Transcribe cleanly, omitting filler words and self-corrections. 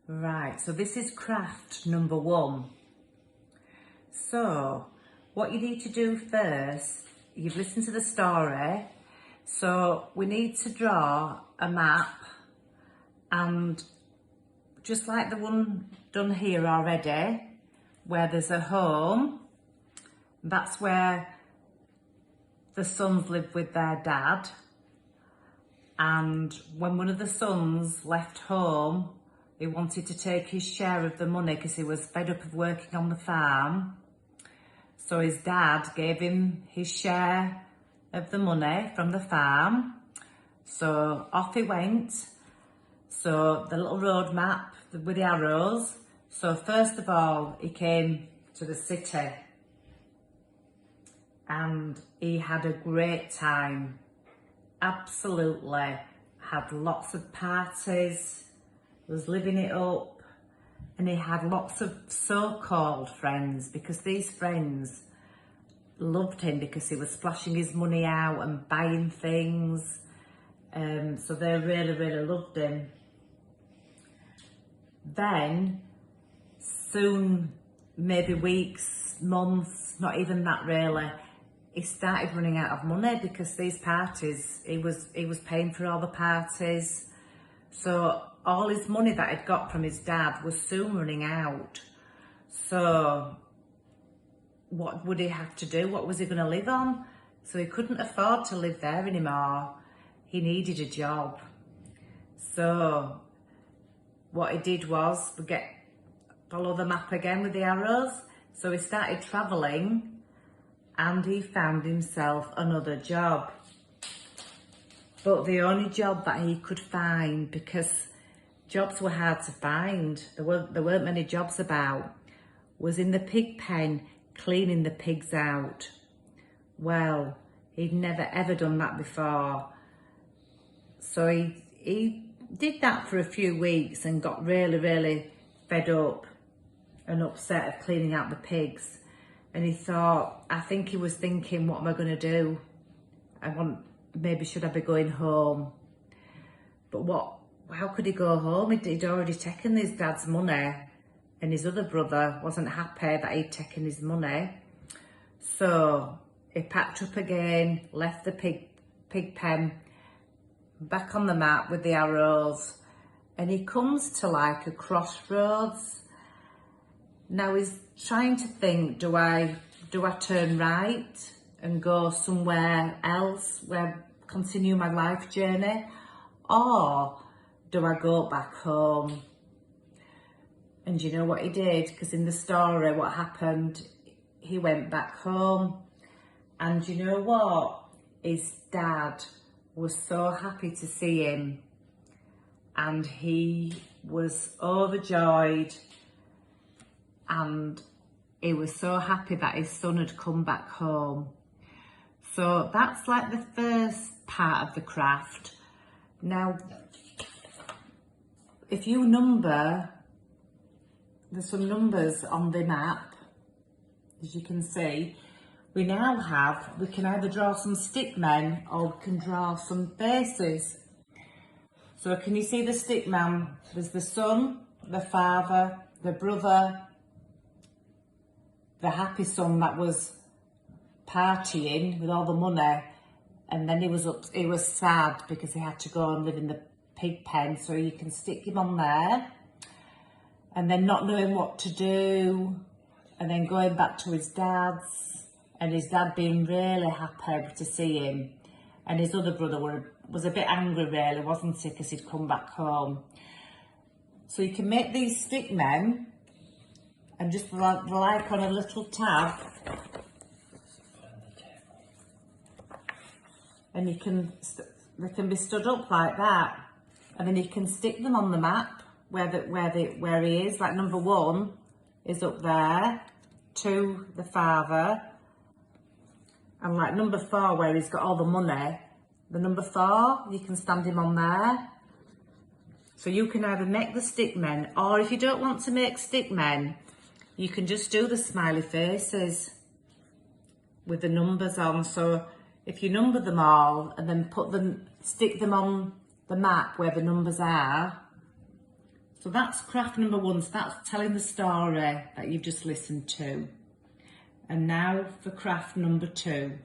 Right, so this is craft number 1. So, what you need to do first, you've listened to the story, so we need to draw a map, and just like the one done here already, where there's a home, that's where the sons live with their dad, and when one of the sons left home, he wanted to take his share of the money because he was fed up of working on the farm. So his dad gave him his share of the money from the farm. So off he went. So the little road map with the arrows. So first of all, he came to the city and he had a great time. Absolutely. Had lots of parties, was living it up, and he had lots of so-called friends because these friends loved him because he was splashing his money out and buying things. So they really loved him. Then soon, maybe weeks, months, not even that really, he started running out of money because these parties, he was paying for all the parties. So all his money that he'd got from his dad was soon running out. So what would he have to do? What was he going to live on? So he couldn't afford to live there anymore. He needed a job. So what he did was follow the map again with the arrows. So he started travelling and he found himself another job. But the only job that he could find, because jobs were hard to find, there weren't many jobs about, was in the pig pen, cleaning the pigs out. Well, he'd never ever done that before. So he did that for a few weeks and got really fed up and upset of cleaning out the pigs. And he thought, I think he was thinking, what am I going to do? Maybe should I be going home? But how could he go home? He'd already taken his dad's money, and his other brother wasn't happy that he'd taken his money. So he packed up again, left the pig pen, back on the map with the arrows, and he comes to like a crossroads. Now he's trying to think, do I turn right and go somewhere else, continue my life journey, or do I go back home? And you know what he did? Because in the story, what happened, he went back home. And you know what? His dad was so happy to see him. And he was overjoyed. And he was so happy that his son had come back home. So that's like the first part of the craft. Now, if you number, there's some numbers on the map, as you can see. We can either draw some stick men or we can draw some faces. So can you see the stick man? There's the son, the father, the brother, the happy son that was partying with all the money, and then he was sad because he had to go and live in the pig pen. So you can stick him on there, and then not knowing what to do, and then going back to his dad's, and his dad being really happy to see him, and his other brother was a bit angry really, wasn't he, because he'd come back home. So you can make these stick men and just like on a little tab, and they can be stood up like that, and then you can stick them on the map where he is. Like number 1 is up there, 2 the father, and like number 4 where he's got all the money, the number 4 you can stand him on there. So you can either make the stick men, or if you don't want to make stick men, you can just do the smiley faces with the numbers on. So if you number them all and then stick them on the map where the numbers are, So that's craft number one, so that's telling the story that you've just listened to. And now for craft number two.